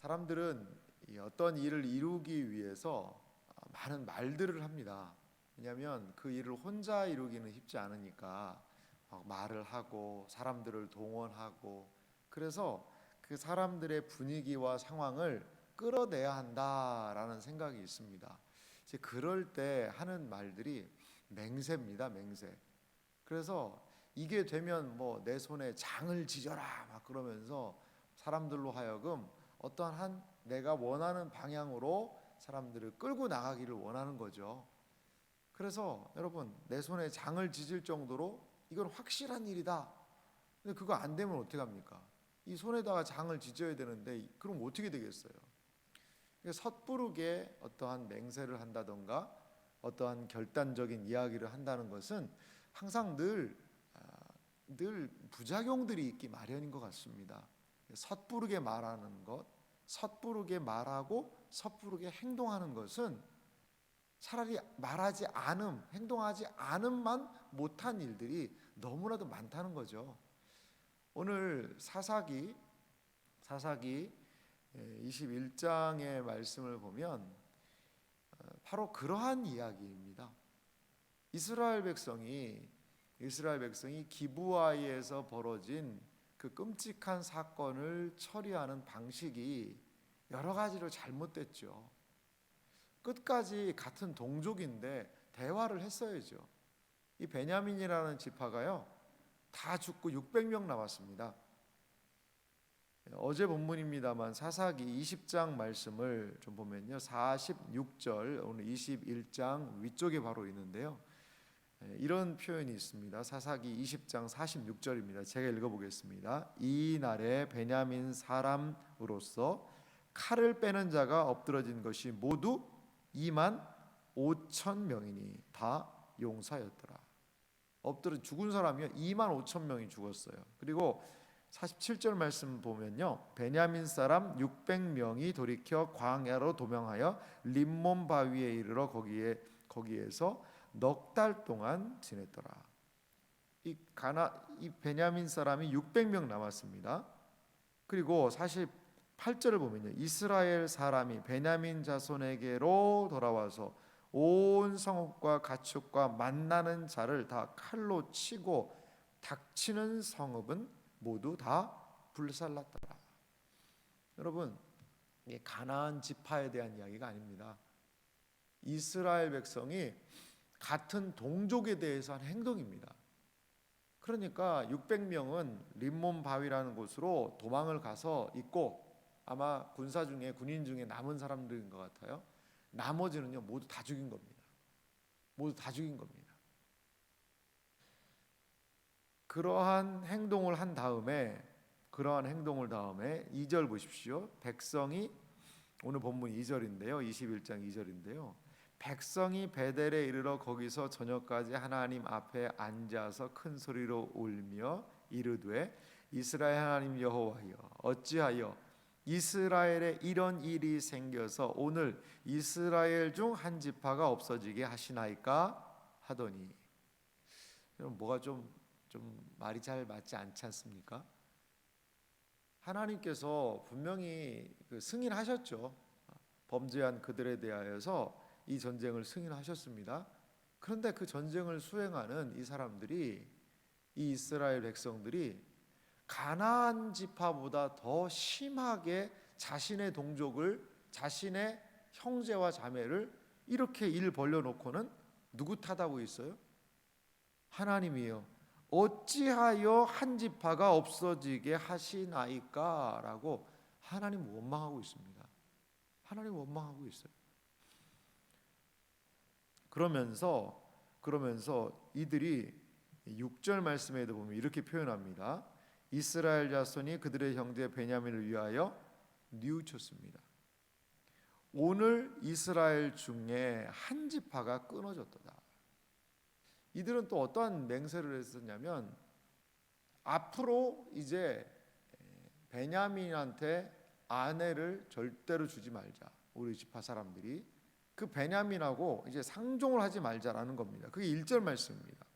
사람들은 이 어떤 일을 이루기 위해서 많은 말들을 합니다. 왜냐하면 그 일을 혼자 이루기는 쉽지 않으니까 막 말을 하고 사람들을 동원하고, 그래서 그 사람들의 분위기와 상황을 끌어내야 한다라는 생각이 있습니다. 이제 그럴 때 하는 말들이 맹세입니다, 맹세. 그래서 이게 되면 뭐 내 손에 장을 지져라 막 그러면서 사람들로 하여금 어떠한 내가 원하는 방향으로 사람들을 끌고 나가기를 원하는 거죠. 그래서 여러분, 내 손에 장을 지질 정도로 이건 확실한 일이다. 근데 그거 안 되면 어떻게 합니까? 이 손에다가 장을 지져야 되는데 그럼 어떻게 되겠어요? 섣부르게 어떠한 맹세를 한다던가 어떠한 결단적인 이야기를 한다는 것은 항상 늘 부작용들이 있기 마련인 것 같습니다. 섣부르게 말하는 것, 섣부르게 말하고 섣부르게 행동하는 것은 차라리 말하지 않음, 행동하지 않음만 못한 일들이 너무나도 많다는 거죠. 오늘 사사기 21장의 말씀을 보면 바로 그러한 이야기입니다. 이스라엘 백성이 기브아에서 벌어진 그 끔찍한 사건을 처리하는 방식이 여러 가지로 잘못됐죠. 끝까지 같은 동족인데 대화를 했어야죠. 이 베냐민이라는 지파가요, 다 죽고 600명 남았습니다. 어제 본문입니다만 사사기 20장 말씀을 좀 보면요, 46절, 오늘 21장 위쪽에 바로 있는데요, 이런 표현이 있습니다. 사사기 20장 46절입니다. 제가 읽어보겠습니다. 이 날에 베냐민 사람으로서 칼을 빼는 자가 엎드러진 것이 모두 2만 5천 명이니 다 용사였더라. 엎드려 죽은 사람이요 2만 5천 명이 죽었어요. 그리고 47절 말씀 보면요, 베냐민 사람 600명이 돌이켜 광야로 도망하여 림몬 바위에 이르러 거기에서 넉 달 동안 지냈더라. 이 베냐민 사람이 600명 남았습니다. 그리고 48절을 보면요, 이스라엘 사람이 베냐민 자손에게로 돌아와서 온 성읍과 가축과 만나는 자를 다 칼로 치고 닥치는 성읍은 모두 다 불살랐더라. 여러분, 이게 가나안 지파에 대한 이야기가 아닙니다. 이스라엘 백성이 같은 동족에 대해서 한 행동입니다. 그러니까 600명은 림몬 바위라는 곳으로 도망을 가서 있고, 아마 군인 중에 남은 사람들인 것 같아요. 나머지는요 모두 다 죽인 겁니다. 모두 다 죽인 겁니다. 그러한 행동을 다음에 2절 보십시오. 백성이, 오늘 본문 2절인데요, 21장 2절인데요, 백성이 베델에 이르러 거기서 저녁까지 하나님 앞에 앉아서 큰 소리로 울며 이르되 이스라엘 하나님 여호와여, 어찌하여 이스라엘에 이런 일이 생겨서 오늘 이스라엘 중 한 지파가 없어지게 하시나이까 하더니, 뭐가 좀 말이 잘 맞지 않지 않습니까? 하나님께서 분명히 승인하셨죠. 범죄한 그들에 대하여서 이 전쟁을 승인하셨습니다. 그런데 그 전쟁을 수행하는 이 사람들이, 이 이스라엘 백성들이 가나안 지파보다 더 심하게 자신의 동족을, 자신의 형제와 자매를 이렇게 일 벌려놓고는 누구 탓하고 있어요? 하나님이요, 어찌하여 한 지파가 없어지게 하시나이까 라고 하나님 원망하고 있습니다. 하나님 원망하고 있어요. 그러면서 이들이 6절 말씀에도 보면 이렇게 표현합니다. 이스라엘 자손이 그들의 형제 베냐민을 위하여 뉘우쳤습니다. 오늘 이스라엘 중에 한 지파가 끊어졌도다. 이들은 또 어떠한 맹세를 했었냐면, 앞으로 이제 베냐민한테 아내를 절대로 주지 말자. 우리 지파 사람들이 그 베냐민하고 이제 상종을 하지 말자라는 겁니다. 그게 1절 말씀입니다.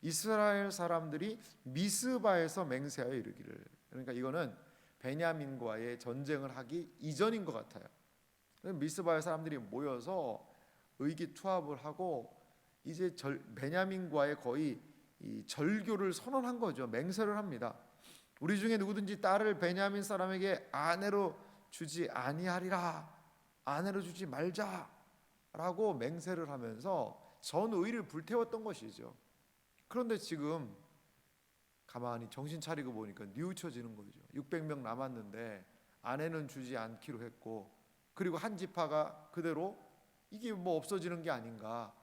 이스라엘 사람들이 미스바에서 맹세하여 이르기를, 그러니까 이거는 베냐민과의 전쟁을 하기 이전인 것 같아요. 미스바의 사람들이 모여서 의기투합을 하고 이제 베냐민과의 거의 이 절교를 선언한 거죠. 맹세를 합니다. 우리 중에 누구든지 딸을 베냐민 사람에게 아내로 주지 아니하리라, 아내로 주지 말자라고 맹세를 하면서 전의를 불태웠던 것이죠. 그런데 지금 가만히 정신 차리고 보니까 뉘우쳐지는 거죠. 600명 남았는데 아내는 주지 않기로 했고, 그리고 한 지파가 그대로 이게 뭐 없어지는 게 아닌가,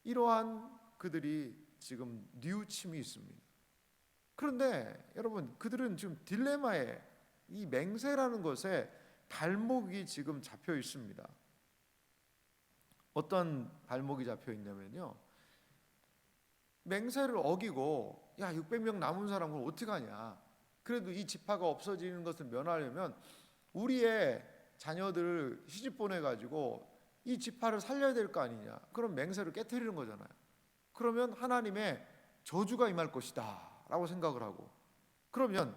이러한 그들이 지금 뉘우침이 있습니다. 그런데 여러분, 그들은 지금 딜레마에, 이 맹세라는 것에 발목이 지금 잡혀 있습니다. 어떤 발목이 잡혀 있냐면요, 맹세를 어기고 야 600명 남은 사람은 어떻게 하냐, 그래도 이 지파가 없어지는 것을 면하려면 우리의 자녀들을 시집 보내가지고 이 지파를 살려야 될 거 아니냐, 그럼 맹세를 깨트리는 거잖아요. 그러면 하나님의 저주가 임할 것이다 라고 생각을 하고, 그러면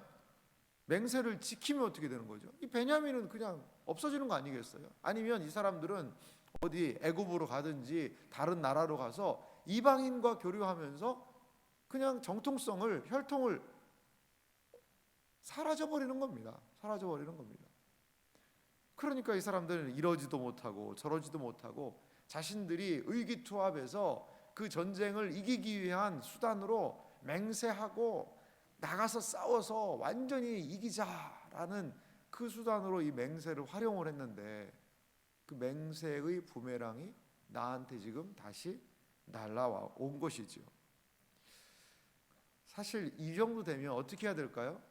맹세를 지키면 어떻게 되는 거죠? 이 베냐민은 그냥 없어지는 거 아니겠어요? 아니면 이 사람들은 어디 애굽으로 가든지 다른 나라로 가서 이방인과 교류하면서 그냥 정통성을, 혈통을 사라져버리는 겁니다. 사라져버리는 겁니다. 그러니까 이 사람들은 이러지도 못하고 저러지도 못하고 자신들이 의기투합해서 그 전쟁을 이기기 위한 수단으로 맹세하고 나가서 싸워서 완전히 이기자라는 그 수단으로 이 맹세를 활용을 했는데, 그 맹세의 부메랑이 나한테 지금 다시 날아와 온 것이죠. 사실 이 정도 되면 어떻게 해야 될까요?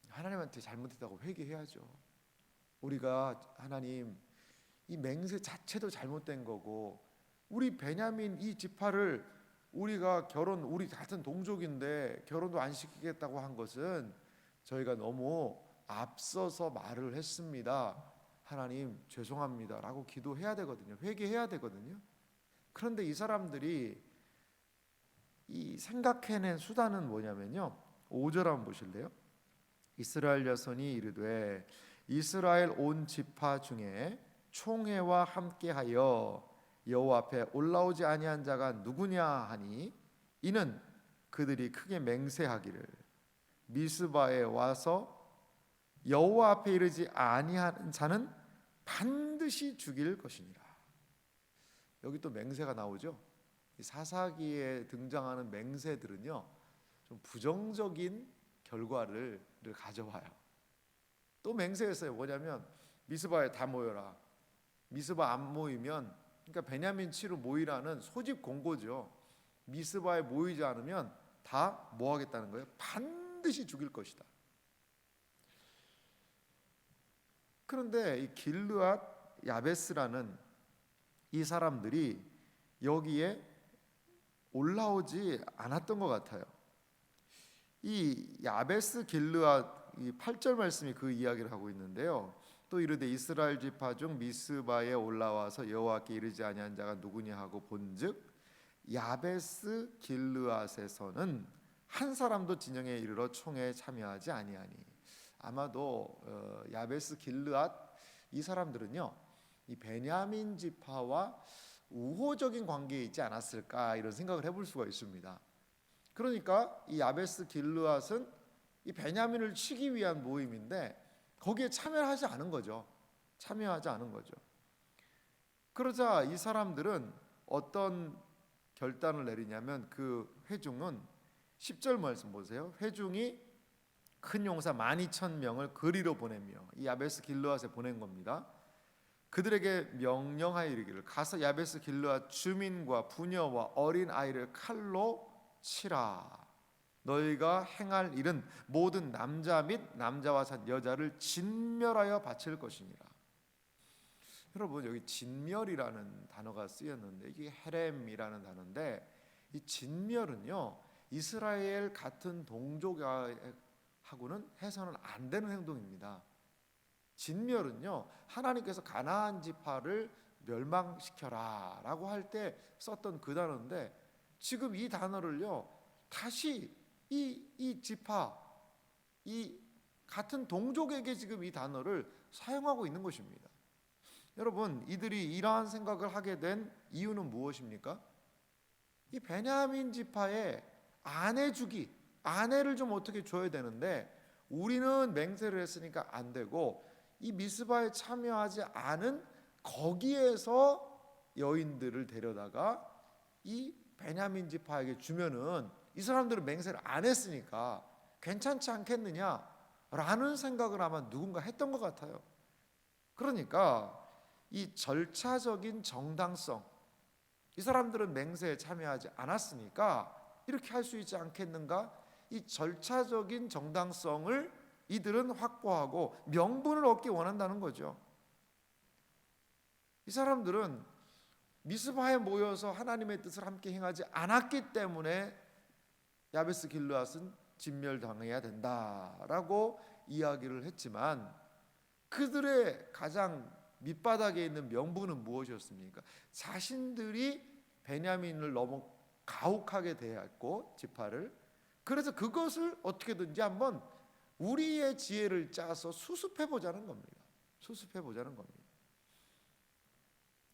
하나님한테 잘못했다고 회개해야죠. 우리가 하나님, 이 맹세 자체도 잘못된 거고, 우리 베냐민 이 지파를 우리가 우리 같은 동족인데 결혼도 안 시키겠다고 한 것은 저희가 너무 앞서서 말을 했습니다. 하나님 죄송합니다 라고 기도해야 되거든요. 회개해야 되거든요. 그런데 이 사람들이 이 생각해낸 수단은 뭐냐면요, 5절 한번 보실래요? 이스라엘 자손이 이르되 이스라엘 온 지파 중에 총회와 함께하여 여호와 앞에 올라오지 아니한 자가 누구냐 하니, 이는 그들이 크게 맹세하기를 미스바에 와서 여호와 앞에 이르지 아니한 자는 반드시 죽일 것이니라. 여기 또 맹세가 나오죠. 이 사사기에 등장하는 맹세들은요, 좀 부정적인 결과를 가져와요. 또 맹세했어요. 뭐냐면 미스바에 다 모여라. 미스바 안 모이면, 그러니까 베냐민 치로 모이라는 소집 공고죠. 미스바에 모이지 않으면 다 뭐 하겠다는 거예요? 반드시 죽일 것이다. 그런데 이 길르앗 야베스라는 이 사람들이 여기에 올라오지 않았던 것 같아요. 이 야베스 길르앗, 이 8절 말씀이 그 이야기를 하고 있는데요. 또 이르되 이스라엘 지파 중 미스바에 올라와서 여호와께 이르지 아니한 자가 누구냐 하고 본즉 야베스 길르앗에서는 한 사람도 진영에 이르러 총회에 참여하지 아니하니. 아마도 야베스 길르앗 이 사람들은요, 이 베냐민 지파와 우호적인 관계에 있지 않았을까, 이런 생각을 해볼 수가 있습니다. 그러니까 이 야베스 길르앗은 이 베냐민을 치기 위한 모임인데 거기에 참여하지 않은 거죠. 참여하지 않은 거죠. 그러자 이 사람들은 어떤 결단을 내리냐면, 그 회중은 10절 말씀 보세요. 회중이 큰 용사 12,000명을 거리로 보내며, 이 야베스 길르앗에 보낸 겁니다. 그들에게 명령하여 이르기를 가서 야베스 길르앗 주민과 부녀와 어린 아이를 칼로 치라. 너희가 행할 일은 모든 남자 및 남자와 산 여자를 진멸하여 바칠 것이니라. 여러분, 여기 진멸이라는 단어가 쓰였는데 이게 헤렘이라는 단어인데, 이 진멸은요, 이스라엘 같은 동족하고는 해서는 안 되는 행동입니다. 진멸은요, 하나님께서 가나안 지파를 멸망시켜라 라고 할 때 썼던 그 단어인데, 지금 이 단어를요 다시 이 지파, 이 같은 동족에게 지금 이 단어를 사용하고 있는 것입니다. 여러분, 이들이 이러한 생각을 하게 된 이유는 무엇입니까? 이 베냐민 지파의 아내를 좀 어떻게 줘야 되는데, 우리는 맹세를 했으니까 안 되고, 이 미스바에 참여하지 않은 거기에서 여인들을 데려다가 이 베냐민 지파에게 주면은 이 사람들은 맹세를 안 했으니까 괜찮지 않겠느냐라는 생각을 아마 누군가 했던 것 같아요. 그러니까 이 절차적인 정당성, 이 사람들은 맹세에 참여하지 않았으니까 이렇게 할 수 있지 않겠는가? 이 절차적인 정당성을 이들은 확보하고 명분을 얻기 원한다는 거죠. 이 사람들은 미스바에 모여서 하나님의 뜻을 함께 행하지 않았기 때문에 야베스 길르앗은 진멸당해야 된다라고 이야기를 했지만, 그들의 가장 밑바닥에 있는 명분은 무엇이었습니까? 자신들이 베냐민을 너무 가혹하게 대했고, 지파를, 그래서 그것을 어떻게든지 한번 우리의 지혜를 짜서 수습해 보자는 겁니다. 수습해 보자는 겁니다.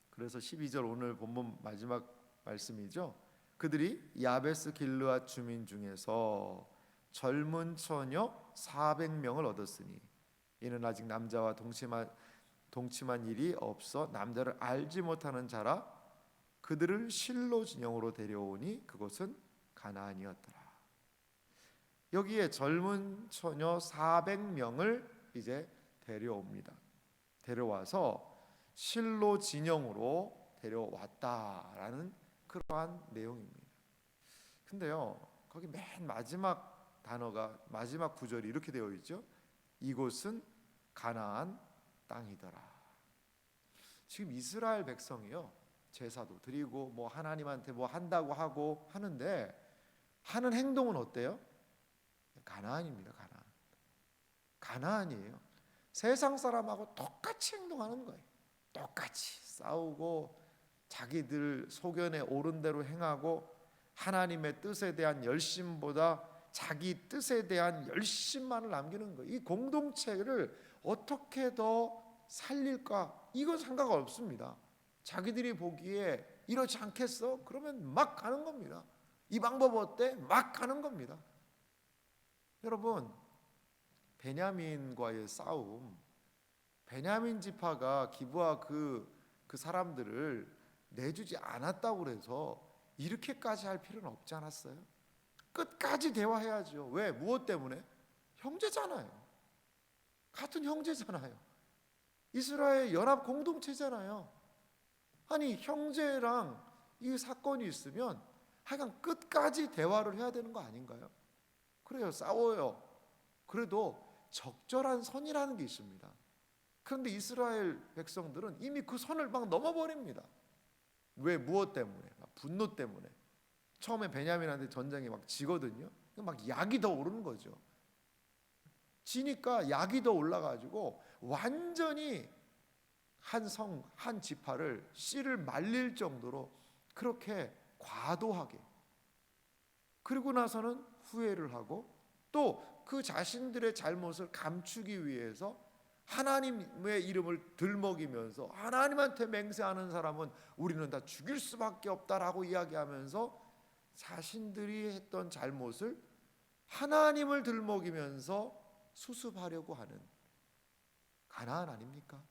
그래서 12절 오늘 본문 마지막 말씀이죠. 그들이 야베스 길르앗 주민 중에서 젊은 처녀 400명을 얻었으니 이는 아직 남자와 동침한 일이 없어 남자를 알지 못하는 자라. 그들을 실로 진영으로 데려오니 그곳은 가나안이었더라. 여기에 젊은 처녀 400명을 이제 데려옵니다. 데려와서 실로 진영으로 데려왔다라는 그러한 내용입니다. 근데요, 거기 맨 마지막 단어가, 마지막 구절이 이렇게 되어 있죠. 이곳은 가나안 땅이더라. 지금 이스라엘 백성이요, 제사도 드리고 뭐 하나님한테 뭐 한다고 하고 하는데 하는 행동은 어때요? 가나안입니다. 가나안이에요. 세상 사람하고 똑같이 행동하는 거예요. 똑같이 싸우고 자기들 소견에 옳은 대로 행하고 하나님의 뜻에 대한 열심보다 자기 뜻에 대한 열심만을 남기는 거예요. 이 공동체를 어떻게 더 살릴까? 이건 생각 없습니다. 자기들이 보기에 이렇지 않겠어? 그러면 막 가는 겁니다. 이 방법 어때? 막 가는 겁니다. 여러분, 베냐민과의 싸움, 베냐민 지파가 기브아 그 사람들을 내주지 않았다고 해서 이렇게까지 할 필요는 없지 않았어요? 끝까지 대화해야죠. 왜? 무엇 때문에? 형제잖아요. 같은 형제잖아요. 이스라엘 연합 공동체잖아요. 아니, 형제랑 이 사건이 있으면 하여간 끝까지 대화를 해야 되는 거 아닌가요? 그래요, 싸워요. 그래도 적절한 선이라는 게 있습니다. 그런데 이스라엘 백성들은 이미 그 선을 막 넘어버립니다. 왜? 무엇 때문에? 분노 때문에. 처음에 베냐민한테 전쟁이 막 지거든요. 막 약이 더 오르는 거죠. 지니까 약이 더 올라가지고 완전히 한 지파를 씨를 말릴 정도로 그렇게 과도하게, 그리고 나서는 후회를 하고 또 그 자신들의 잘못을 감추기 위해서 하나님의 이름을 들먹이면서 하나님한테 맹세하는 사람은 우리는 다 죽일 수밖에 없다라고 이야기하면서 자신들이 했던 잘못을 하나님을 들먹이면서 수습하려고 하는 가나안 아닙니까?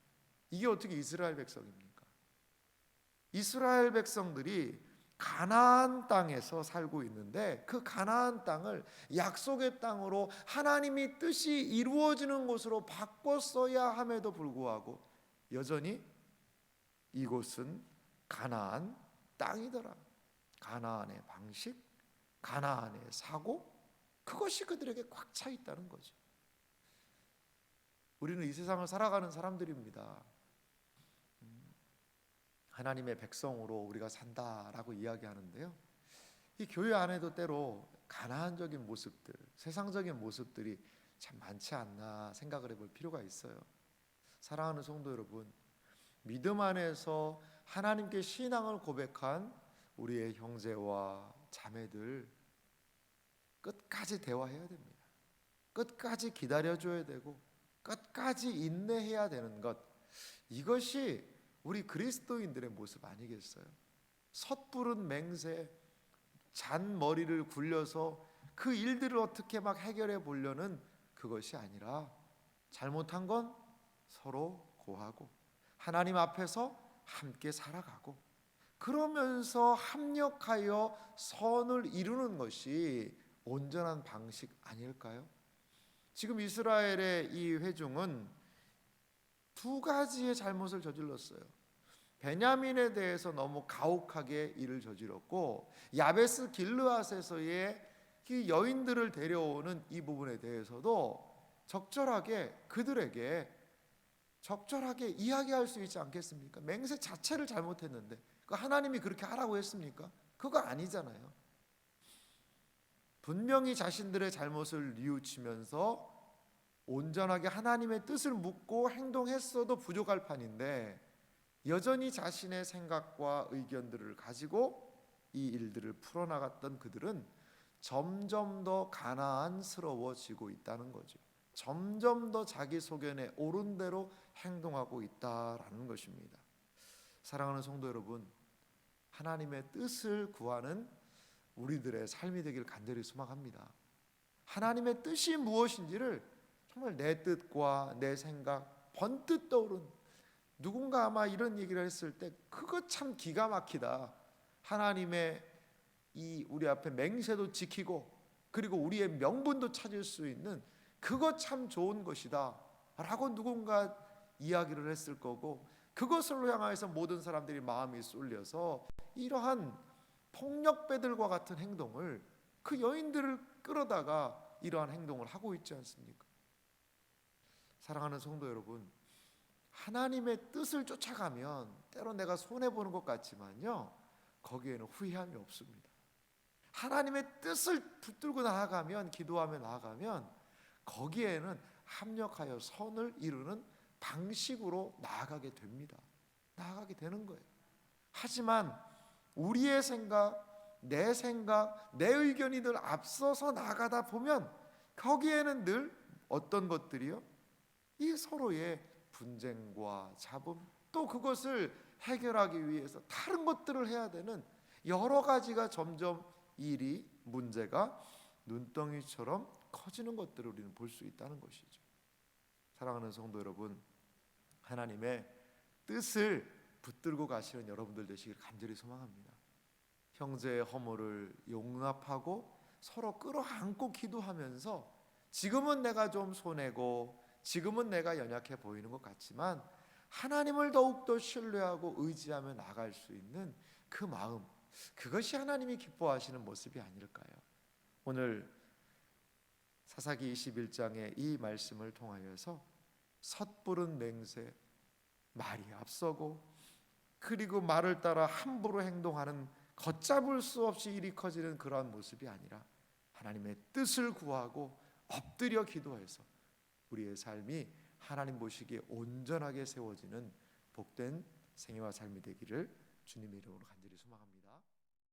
이게 어떻게 이스라엘 백성입니까? 이스라엘 백성들이 가나안 땅에서 살고 있는데 그 가나안 땅을 약속의 땅으로 하나님이 뜻이 이루어지는 곳으로 바꿨어야 함에도 불구하고 여전히 이곳은 가나안 땅이더라. 가나안의 방식, 가나안의 사고, 그것이 그들에게 꽉 차 있다는 거죠. 우리는 이 세상을 살아가는 사람들입니다. 하나님의 백성으로 우리가 산다라고 이야기하는데요, 이 교회 안에도 때로 가나안적인 모습들, 세상적인 모습들이 참 많지 않나 생각을 해볼 필요가 있어요. 사랑하는 성도 여러분, 믿음 안에서 하나님께 신앙을 고백한 우리의 형제와 자매들 끝까지 대화해야 됩니다. 끝까지 기다려줘야 되고 끝까지 인내해야 되는 것, 이것이 우리 그리스도인들의 모습 아니겠어요? 섣부른 맹세, 잔머리를 굴려서 그 일들을 어떻게 막 해결해 보려는 그것이 아니라 잘못한 건 서로 고하고 하나님 앞에서 함께 살아가고 그러면서 합력하여 선을 이루는 것이 온전한 방식 아닐까요? 지금 이스라엘의 이 회중은 두 가지의 잘못을 저질렀어요. 베냐민에 대해서 너무 가혹하게 일을 저질렀고 야베스 길르앗에서의 그 여인들을 데려오는 이 부분에 대해서도 적절하게 그들에게 적절하게 이야기할 수 있지 않겠습니까? 맹세 자체를 잘못했는데 하나님이 그렇게 하라고 했습니까? 그거 아니잖아요. 분명히 자신들의 잘못을 뉘우치면서 온전하게 하나님의 뜻을 묻고 행동했어도 부족할 판인데 여전히 자신의 생각과 의견들을 가지고 이 일들을 풀어나갔던 그들은 점점 더 가나안스러워지고 있다는 거죠. 점점 더 자기 소견에 옳은 대로 행동하고 있다라는 것입니다. 사랑하는 성도 여러분, 하나님의 뜻을 구하는 우리들의 삶이 되기를 간절히 소망합니다. 하나님의 뜻이 무엇인지를 정말 내 뜻과 내 생각 번뜩 떠오른, 누군가 아마 이런 얘기를 했을 때 그거 참 기가 막히다. 하나님의 이 우리 앞에 맹세도 지키고 그리고 우리의 명분도 찾을 수 있는 그거 참 좋은 것이다 라고 누군가 이야기를 했을 거고, 그것을 향해서 모든 사람들이 마음이 쏠려서 이러한 폭력배들과 같은 행동을, 그 여인들을 끌어다가 이러한 행동을 하고 있지 않습니까? 사랑하는 성도 여러분, 하나님의 뜻을 쫓아가면 때로 내가 손해보는 것 같지만요, 거기에는 후회함이 없습니다. 하나님의 뜻을 붙들고 나아가면, 기도하며 나아가면 거기에는 합력하여 선을 이루는 방식으로 나아가게 됩니다. 나아가게 되는 거예요. 하지만 우리의 생각, 내 의견이 늘 앞서서 나가다 보면 거기에는 늘 어떤 것들이요? 이 서로의 분쟁과 잡음, 또 그것을 해결하기 위해서 다른 것들을 해야 되는 여러 가지가 점점 일이, 문제가 눈덩이처럼 커지는 것들을 우리는 볼 수 있다는 것이죠. 사랑하는 성도 여러분, 하나님의 뜻을 붙들고 가시는 여러분들 되시기를 간절히 소망합니다. 형제의 허물을 용납하고 서로 끌어안고 기도하면서 지금은 내가 좀 손해고 지금은 내가 연약해 보이는 것 같지만 하나님을 더욱더 신뢰하고 의지하며 나갈 수 있는 그 마음, 그것이 하나님이 기뻐하시는 모습이 아닐까요? 오늘 사사기 21장의 이 말씀을 통하여서 섣부른 맹세, 말이 앞서고 그리고 말을 따라 함부로 행동하는 걷잡을 수 없이 일이 커지는 그러한 모습이 아니라 하나님의 뜻을 구하고 엎드려 기도해서 우리의 삶이 하나님 보시기에 온전하게 세워지는 복된 생애와 삶이 되기를 주님의 이름으로 간절히 소망합니다.